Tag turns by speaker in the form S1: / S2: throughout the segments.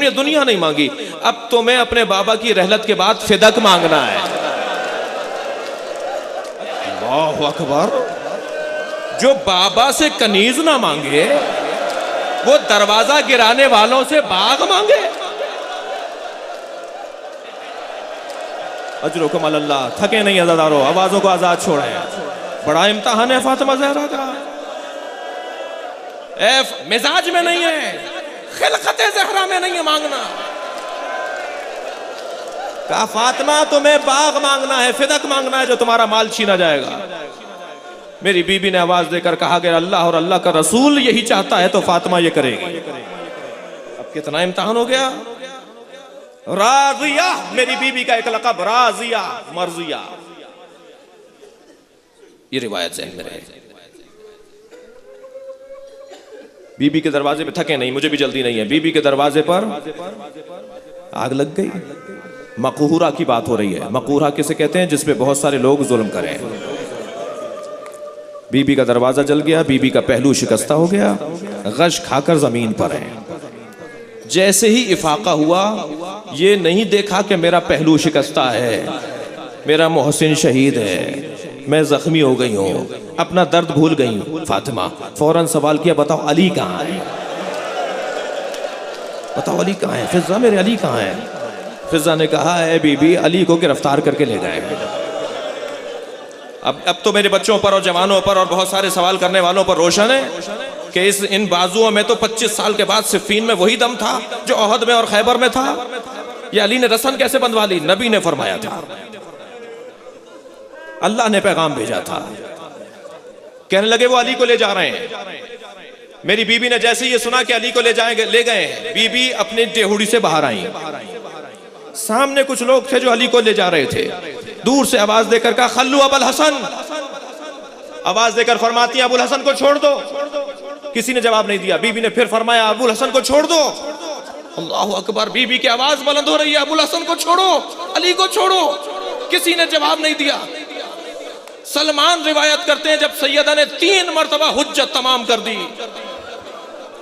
S1: ये दुनिया नहीं मांगी, अब तुम्हें अपने बाबा की रहलत के बाद फिदक मांगना है। अल्लाहु अकबर। जो बाबा से कनीज ना मांगे वो दरवाजा गिराने वालों से बाग मांगे। अजरुकुम अल्लाह। थके नहीं अज़ादारो, आवाजों को आजाद छोड़े। बड़ा इम्तिहान है फातिमा ज़हरा का। मिजाज में नहीं है, खिलकते ज़हरा में नहीं है मांगना। कहा फातिमा तुम्हें बाग मांगना है, फिदक मांगना है, जो तुम्हारा माल छीना जाएगा। मेरी बीबी ने आवाज देकर कहा कि अल्लाह और अल्लाह का रसूल यही चाहता है तो फातिमा ये करेगी। अब कितना इम्तिहान हो गया। राजिया, मेरी बीबी का एक लक़ब राजिया, मर्जिया। ये रिवायत ज़हन में रहे। बीबी के दरवाजे पे थके नहीं, मुझे भी जल्दी नहीं है। बीबी के दरवाजे पर आग लग गई। मकूरा की बात हो रही है। मकूरा किसे कहते हैं? जिसपे बहुत सारे लोग जुल्म करें। बीबी का दरवाजा जल गया, बीबी का पहलू शिकस्ता हो गया, गश खाकर जमीन पर है। जैसे ही इफाका हुआ, ये नहीं देखा कि मेरा पहलू शिकस्ता है, मेरा मोहसिन शहीद है, मैं जख्मी हो गई हूं, अपना दर्द भूल गई हूं। फातिमा फौरन सवाल किया, बताओ अली कहाँ है? बताओ अली कहाँ है? फिजा, मेरे अली कहाँ है? फिजा ने कहा है बीबी, अली को गिरफ्तार करके ले गए। अब तो मेरे बच्चों पर और जवानों पर और बहुत सारे सवाल करने वालों पर रोशन है कि इन बाजुओं में तो 25 साल के बाद सिफ़ीन में वही दम था जो ओहद में और खैबर में था। ये अली ने रसन कैसे बंधवा ली? नबी ने फरमाया था, अल्लाह ने पैगाम भेजा था। कहने लगे वो अली को ले जा रहे हैं। मेरी बीबी ने जैसे ये सुना कि अली को ले गए, बीबी अपनी देहुड़ी से बाहर आई। सामने कुछ लोग थे जो अली को ले जा रहे थे। दूर से आवाज देकर कहा, खल्लू अबुल हसन। आवाज देकर फरमाती है, अबुल हसन को छोड़ दो। किसी ने जवाब नहीं दिया। बीबी ने फिर फरमाया, अबुल हसन को छोड़ दो। अल्लाहु अकबर। बीबी की आवाज बुलंद हो रही है, अबुल हसन को छोड़ो, अली को छोड़ो। किसी ने जवाब नहीं दिया। सलमान रिवायत करते हैं, जब सैयदा ने 3 मरतबा हुज्जत तमाम कर दी,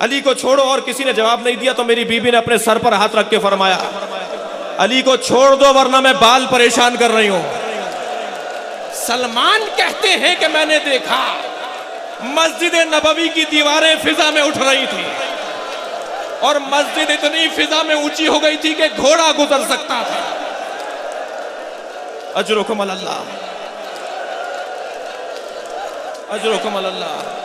S1: अली को छोड़ो, और किसी ने जवाब नहीं दिया, तो मेरी बीबी ने अपने सर पर हाथ रख के फरमाया, अली को छोड़ दो वरना मैं बाल परेशान कर रही हूं। सलमान कहते हैं कि मैंने देखा मस्जिद नबवी की दीवारें फिजा में उठ रही थी और मस्जिद इतनी फिजा में ऊंची हो गई थी कि घोड़ा गुजर सकता था। अजरुकुम अल्लाह, अजरुकुम अल्लाह।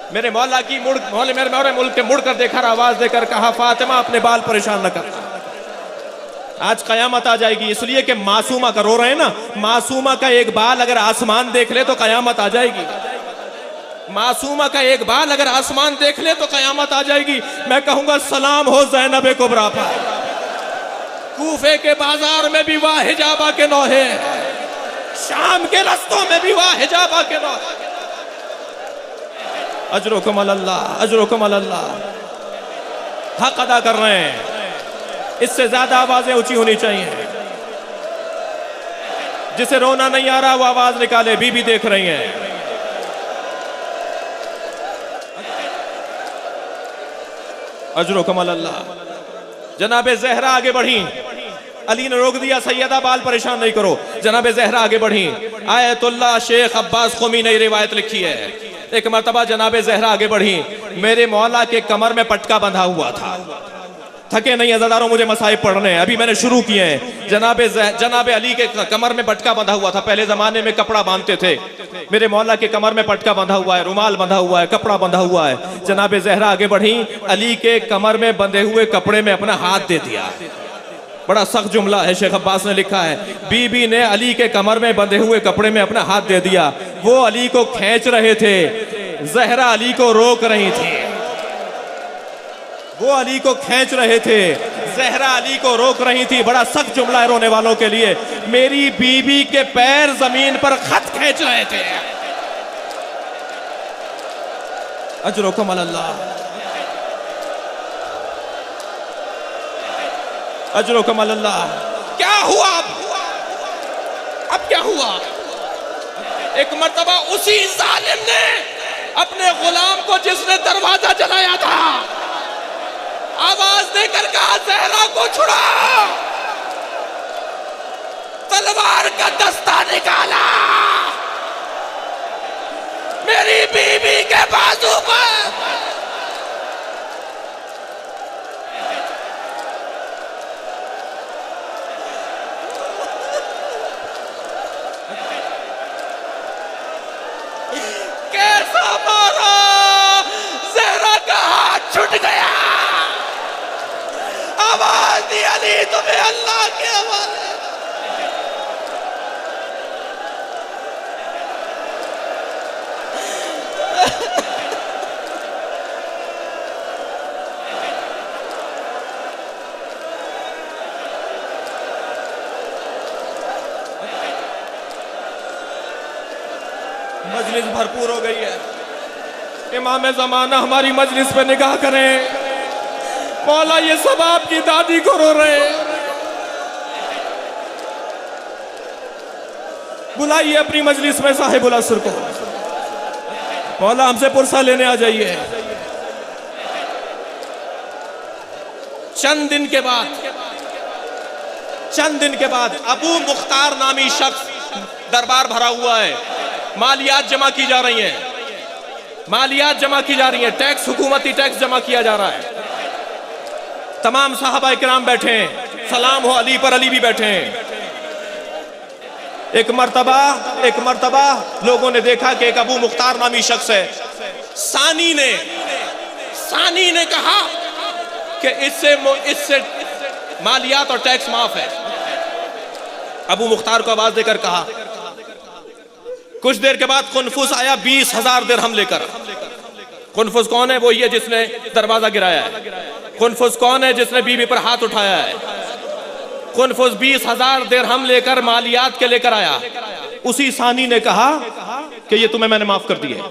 S1: मेरे मौला की मेरे मुल्क के मुड़ कर देखा, आवाज देकर कहा, फातिमा अपने बाल परेशान न कर, आज कयामत आ जाएगी। इसलिए कि मासूमा का रो रहे हैं ना, मासूमा का एक बाल अगर आसमान देख ले तो कयामत आ जाएगी। मासूमा का एक बाल अगर आसमान देख ले तो कयामत आ जाएगी। मैं कहूंगा सलाम हो ज़ैनब कुबरा पर। कूफे के बाजार में भी वाह हिजाबा के नौहे, शाम के रस्तों में भी वाह हिजाबा के नौहे। अजरुकुम अल्लाह, अजरुकुम अल्लाह। हक अदा कर रहे हैं, इससे ज्यादा आवाजें ऊंची होनी चाहिए। जिसे रोना नहीं आ रहा वो आवाज निकाले। बीबी देख रही हैं। अजरुकुम अल्लाह। जनाबे ज़हरा आगे बढ़ी, अली ने रोक दिया, सैयदा बाल परेशान नहीं करो। जनाबे ज़हरा आगे बढ़ी। आयतुल्लाह शेख अब्बास क़ौमी ने रिवायत लिखी है, एक मरतबा जनाबे ज़हरा आगे बढ़ी, मेरे मौला के कमर में पटका बंधा हुआ था। थके नहीं अज़ादारों, मुझे मसाइब पढ़ने हैं, अभी मैंने शुरू किए हैं। जनाबे अली के कमर में पटका बंधा हुआ था। पहले जमाने में कपड़ा बांधते थे। मेरे मौला के कमर में पटका बंधा हुआ है, रुमाल बंधा हुआ है, कपड़ा बंधा हुआ है। जनाबे ज़हरा आगे बढ़ी, अली के कमर में बंधे हुए कपड़े में अपना हाथ दे दिया। बड़ा सख्त जुमला है, शेख अब्बास ने लिखा है, बीबी ने अली के कमर में बंधे हुए कपड़े में अपना हाथ दे दिया। वो अली को खींच रहे थे, ज़हरा अली को रोक रही थी। वो अली को खींच रहे थे, ज़हरा अली को रोक रही थी। बड़ा सख्त जुमला है रोने वालों के लिए। मेरी बीबी के पैर जमीन पर खत खींच रहे थे। अजरुकुम अल्लाह, अजरुकुम अल्लाह। क्या हुआ अब क्या हुआ? एक मर्तबा उसी जालिम ने अपने गुलाम को जिसने दरवाजा जलाया था, आवाज देकर कहा ज़हरा को छुड़ाओ, तलवार का दस्ता निकाला, मेरी बीवी के बाजू पर कैसा मारा, ज़हरा का हाथ छूट गया। आवाज दी अली तुम्हें अल्लाह के हवाले। मजलिस भरपूर हो गई है। इमाम ज़माना हमारी मजलिस पे निगाह करें। मौला ये सब आपकी दादी को रो रहे हैं। बुलाइए अपनी मजलिस में साहिबुल असर को। मौला हमसे पुरसा लेने आ जाइए। चंद दिन के बाद अबू मुख्तार नामी शख्स दरबार भरा हुआ है। मालियात जमा की जा रही हैं, टैक्स, हुकूमती टैक्स जमा किया जा रहा है। तमाम साहबा इकराम बैठे हैं, सलाम हो अली पर, अली भी बैठे हैं। एक मर्तबा लोगों ने देखा कि एक अबू मुख्तार नामी शख्स है। सानी ने कहा कि इससे मालियात और टैक्स माफ है। अबू मुख्तार को आवाज देकर कहा। कुछ देर के बाद कुनफुस आया 20,000 दिरहम लेकर। कुनफुस कौन है? वो ये जिसने दरवाजा गिराया है। कुनफुस कौन है? जिसने बीबी पर हाथ उठाया है। कुनफुस 20,000 दिरहम लेकर मालियात के लेकर आया। उसी सानी ने कहा कि ये तुम्हें मैंने माफ कर दिए।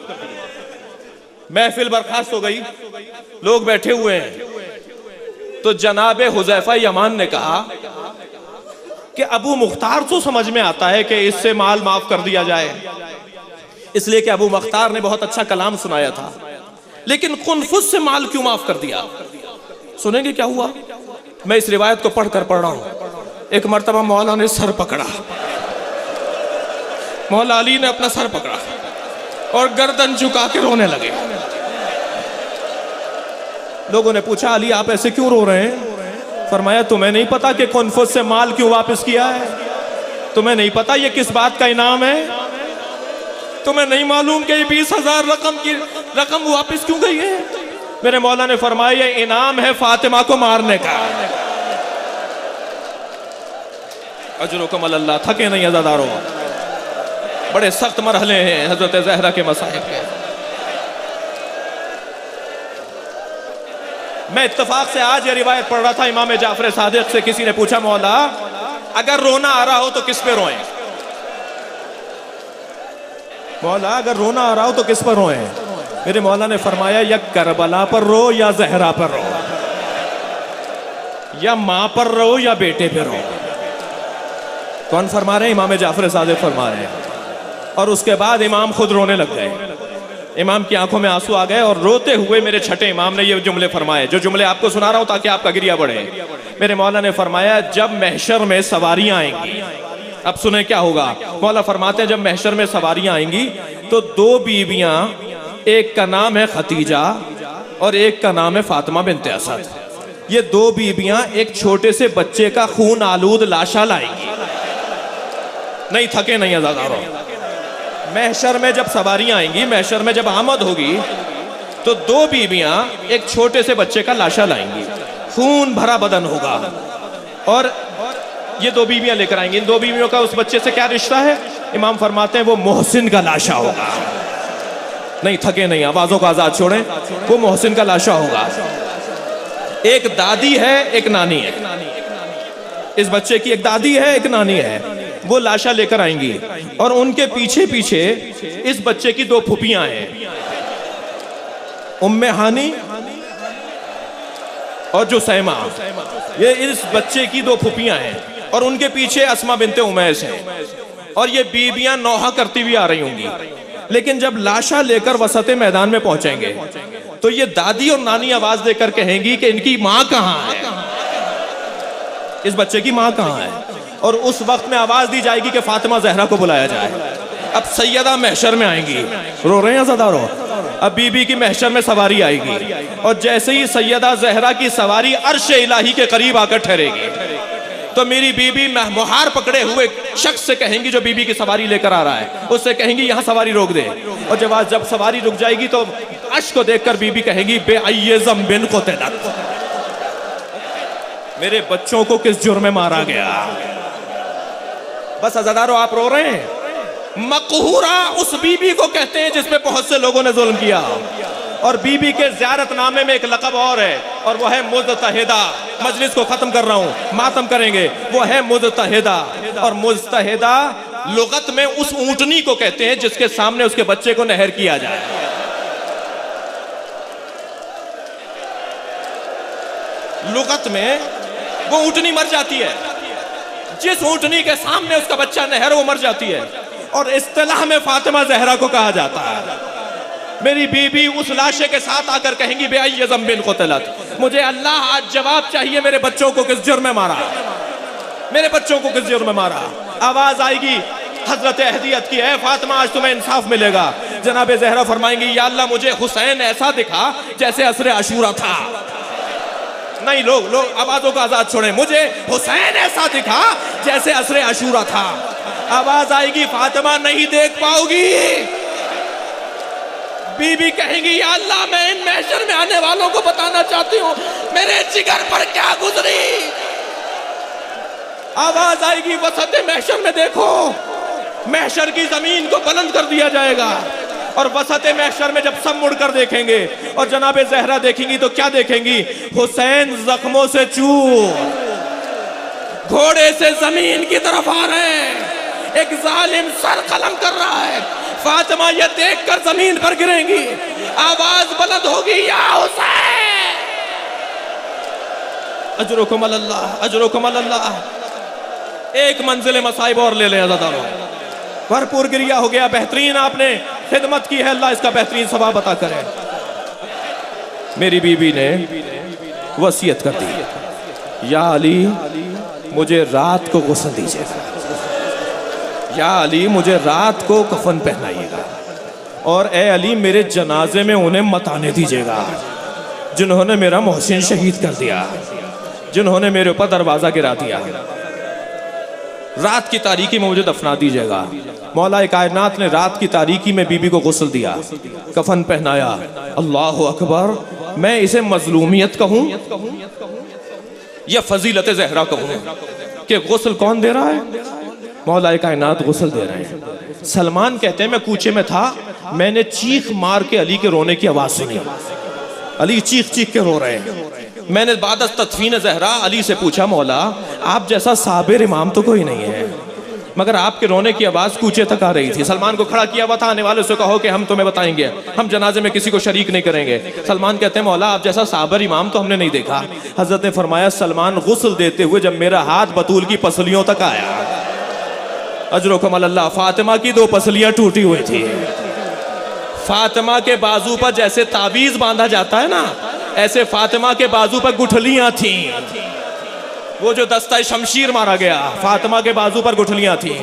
S1: महफिल बर्खास्त हो गई, लोग बैठे हुए हैं। तो जनाब हुज़ैफा यमान ने कहा कि अबू मुख्तार तो समझ में आता है कि इससे माल माफ कर दिया जाए, इसलिए कि अबू मुख्तार ने बहुत अच्छा कलाम सुनाया था, लेकिन कुनफुस से माल क्यों माफ कर दिया? सुनेंगे क्या हुआ? मैं इस रिवायत को पढ़ रहा हूं। एक मर्तबा मौला ने सर पकड़ा, मौला अली ने अपना सर पकड़ा और गर्दन झुका के रोने लगे। लोगों ने पूछा, अली आप ऐसे क्यों रो रहे हैं? फरमाया, तुम्हें नहीं पता कि कुनफुस से माल क्यों वापस किया है? तुम्हें नहीं पता ये किस बात का इनाम है? तुम्हें नहीं मालूम कि 20,000 रकम वापस क्यों गई है? मेरे मौला ने फरमाया, ये इनाम है फातिमा को मारने का। अजरुकुम अल्लाह। थके नहीं अज़ादारों, बड़े सख्त मरहले हैं हजरत ज़हरा के मसाइब के। मैं इत्तफाक से आज ये रिवायत पढ़ रहा था इमाम जाफर सादिक से। किसी ने पूछा, मौला अगर रोना आ रहा हो तो किस पे रोएं? मौला अगर रोना आ रहा हो तो किस पर रोएं? मेरे मौला ने फरमाया, या करबला पर रो या ज़हरा पर रो, या माँ पर रो या बेटे पे रो। कौन फरमा रहे हैं? इमाम जाफर सादिक फरमा रहे हैं। और उसके बाद इमाम खुद रोने लग गए। इमाम की आंखों में आंसू आ गए और रोते हुए मेरे छठे इमाम ने ये जुमले फरमाए, जो जुमले आपको सुना रहा हूं ताकि आपका गिरिया बढ़े। मेरे मौला ने फरमाया, जब महशर में सवारियां आएंगी, अब सुने क्या होगा। मौला फरमाते हैं, जब महशर में सवारियां आएंगी तो 2 बीबियां, एक का नाम है खतीजा और एक का नाम है फातिमा बिन्ते असद। ये 2 बीबियां एक छोटे से बच्चे का खून आलूद लाशा लाएंगी। नहीं थके नहीं अज़ादारों। महशर में जब सवारियां आएंगी, महशर में जब आमद होगी तो 2 बीबियां एक छोटे से बच्चे का लाशा लाएंगी। खून भरा बदन होगा और ये 2 बीबियां लेकर आएंगी। इन 2 बीबियों का उस बच्चे से क्या रिश्ता है? इमाम फरमाते हैं, वो मोहसिन का लाशा होगा। नहीं थके नहीं, आवाजों को आजाद छोड़ें। वो मोहसिन का लाशा होगा। एक दादी है, एक नानी है। इस बच्चे की एक दादी है, एक नानी है। वो लाशा लेकर आएंगी और उनके पीछे पीछे इस बच्चे की 2 फुफियां हैं, उम्मे हानी और जुसैमा। ये इस बच्चे की 2 फुफियां हैं और उनके पीछे अस्मा बिनते उमैस हैं। और ये बीबियां नौहा करती हुई आ रही होंगी। लेकिन जब लाशा लेकर वसते मैदान में पहुंचेंगे तो ये दादी और नानी आवाज देकर कहेंगी कि इनकी माँ कहाँ है, इस बच्चे की माँ कहाँ है। और उस वक्त में आवाज दी जाएगी कि फातिमा जहरा को बुलाया जाए। अब सैयदा महशर में आएंगी, रो रहे हैं ज़दारो। अब बीबी की महशर में सवारी आएगी और जैसे ही सैयदा जहरा की सवारी अर्श इलाही के करीब आकर ठहरेगी तो मेरी बीबी मुहार पकड़े हुए शख्स से कहेंगी, जो बीबी की सवारी लेकर आ रहा है, उससे कहेंगी यहाँ सवारी रोक दे। और जब सवारी रुक जाएगी तो अर्श को देखकर बीबी कहेगी, बेअय्यज़म बिन को तेलत, मेरे बच्चों को किस जुर्म में मारा गया। बस अज़ादारो आप रो रहे हैं। मकहूरा उस बीबी को कहते हैं जिसपे बहुत से लोगों ने जुल्म किया। और बीबी के ज़ियारतनामे में एक लक़ब और है, और वो है मुज़तहिदा। मजलिस को खत्म कर रहा हूं, मातम करेंगे। वो है मुज़तहिदा। और मुज़तहिदा लुगत में उस ऊंटनी को कहते हैं जिसके सामने उसके बच्चे को नहर किया जाए। लुगत में वो ऊंटनी मर जाती है, जिस ऊंटनी के सामने उसका बच्चा नहर, वो मर जाती है। और इस्तिलाह में फातिमा जहरा को कहा जाता है। मेरी बीबी उस लाशे के साथ आकर कहेंगी, बेअय्यज़म बिन क़ुतिलत, मुझे अल्लाह आज जवाब चाहिए, मेरे बच्चों को किस जुर्म में मारा, मेरे बच्चों को किस जुर्म में मारा। आवाज आएगी हजरत अहदियत की, है फातिमा आज तुम्हें इंसाफ मिलेगा। जनाब जहरा फरमाएंगी, या अल्लाह मुझे हुसैन ऐसा दिखा जैसे असरे अशूरा था। नहीं, लोग आवाजों को आजाद छोड़ें। मुझे हुसैन ऐसा दिखा जैसे असरे अशूरा था। आवाज आएगी, फातिमा नहीं देख पाओगी। बीबी कहेंगी, या अल्लाह मैं इन महशर में आने वालों को बताना चाहती हूँ मेरे जिगर पर क्या गुजरी। आवाज आएगी, वसत महशर में देखो, महशर की जमीन को बुलंद कर दिया जाएगा। और वसत महशर में जब सब मुड़कर देखेंगे और जनाब जहरा देखेंगी तो क्या देखेंगी, हुसैन जख्मों से चूर घोड़े से जमीन की तरफ आ रहे हैं, एक जालिम सर कलम कर रहा है। फातिमा ये देखकर जमीन पर गिरेंगी, आवाज बुलंद होगी, या हुसैन अजरुकुम अल्लाह, अजरुकुम अल्लाह। एक मंजिल मसाइब और ले लें अज़ादारो, भरपूर गिरिया हो गया, बेहतरीन आपने खिदमत की है, अल्लाह इसका बेहतरीन सवाब अता करे। मेरी बीबी ने वसीयत कर दी, या अली मुझे रात को गुस्ल दीजिएगा, या अली मुझे रात को कफन पहनाइएगा, और ए अली मेरे जनाजे में उन्हें मत आने दीजिएगा जिन्होंने मेरा मोहसिन शहीद कर दिया, जिन्होंने मेरे ऊपर दरवाजा गिरा दिया। रात की तारीकी में मुझे दफना दीजिएगा। मौला कायनात ने रात की तारीकी में बीबी को गुस्ल दिया, कफन पहनाया। अल्लाह अकबर। मैं इसे मजलूमियत कहूं या फजीलत जहरा कहूं कि गुस्ल कौन दे रहा है? मौला कायनात गुस्ल दे रहे हैं। सलमान कहते हैं, मैं कूचे में था, मैंने चीख मार के अली के रोने की आवाज सुनी। अली चीख चीख के रो रहे हैं। मैंने बाद तदफीन जहरा अली से पूछा, मौला आप जैसा साबिर इमाम तो कोई नहीं है, मगर आपके रोने की आवाज़ कूचे तक आ रही थी। सलमान को खड़ा किया हुआ था, आने वाले से कहो कि हम तुम्हें बताएंगे, हम जनाजे में किसी को शरीक नहीं करेंगे। सलमान कहते हैं, मौला आप जैसा साबिर इमाम तो हमने नहीं देखा। हजरत ने फरमाया, सलमान गुस्ल देते हुए जब मेरा हाथ बतूल की पसलियों तक आया, अजरुकुम अल्लाह, फातिमा की 2 पसलियां टूटी हुई थी। फातिमा के बाजू पर जैसे तावीज बांधा जाता है ना, ऐसे फातिमा के बाजू पर गुठलियां थी। वो जो दस्ता शमशीर मारा गया, फातिमा के बाजू पर गुठलियां थी।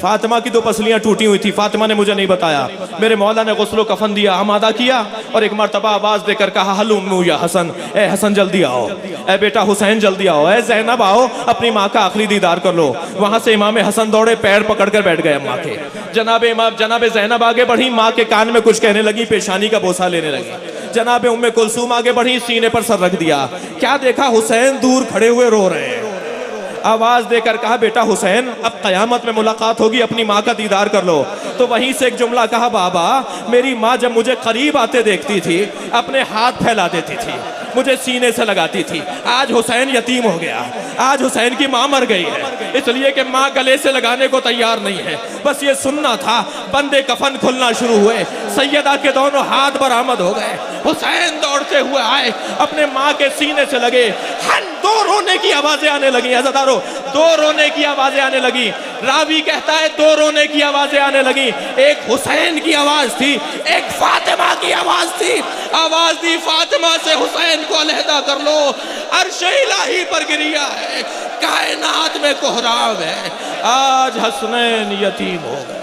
S1: फातिमा की 2 पसलियां टूटी हुई थी। फातिमा ने मुझे नहीं बताया। मेरे मौला ने गुस्लो कफन दिया, आमादा किया, और एक मरतबा आवाज देकर कहा, हलुम या हसन, ए हसन जल्दी आओ, ए बेटा हुसैन जल्दी आओ, ए ज़ैनब आओ, अपनी माँ का आखिरी दीदार कर लो। वहां से इमाम हसन दौड़े, पैर पकड़कर बैठ गए अम्मा के। जनाब ज़ैनब आगे बढ़ी, माँ के कान में कुछ कहने लगी, पेशानी का बोसा लेने लगी। जनाब उम्मे कुलसूम आगे बढ़ी, सीने पर सर रख दिया। क्या देखा? हुसैन दूर खड़े हुए रो रहे हैं। आवाज देकर कहा, बेटा हुसैन अब कयामत में मुलाकात होगी, अपनी माँ का दीदार कर लो। तो वहीं से एक जुमला कहा, बाबा मेरी माँ जब मुझे करीब आते देखती थी अपने हाथ फैला देती थी, मुझे सीने से लगाती थी। आज हुसैन यतीम हो गया, आज हुसैन की माँ मर गई है, इसलिए कि माँ गले से लगाने को तैयार नहीं है। बस ये सुनना था। बंदे कफन खुलना शुरू हुए, सैयदा के दोनों हाथ बरामद हो गए। हुसैन दौड़ते हुए आए, अपने माँ के सीने से लगे। 2 रोने की आवाजें आने लगी। हज़रत 2 रोने की आवाजें आने लगी। रावी कहता है दो रोने की आवाजें आने लगी, एक हुसैन की आवाज थी, एक फातिमा की आवाज थी। आवाज दी फातिमा से हुसैन को अलहदा कर लो। अर्श इलाही पर गिरिया है, कायनात में कोहराम है, आज हसनैन यतीम हो गए।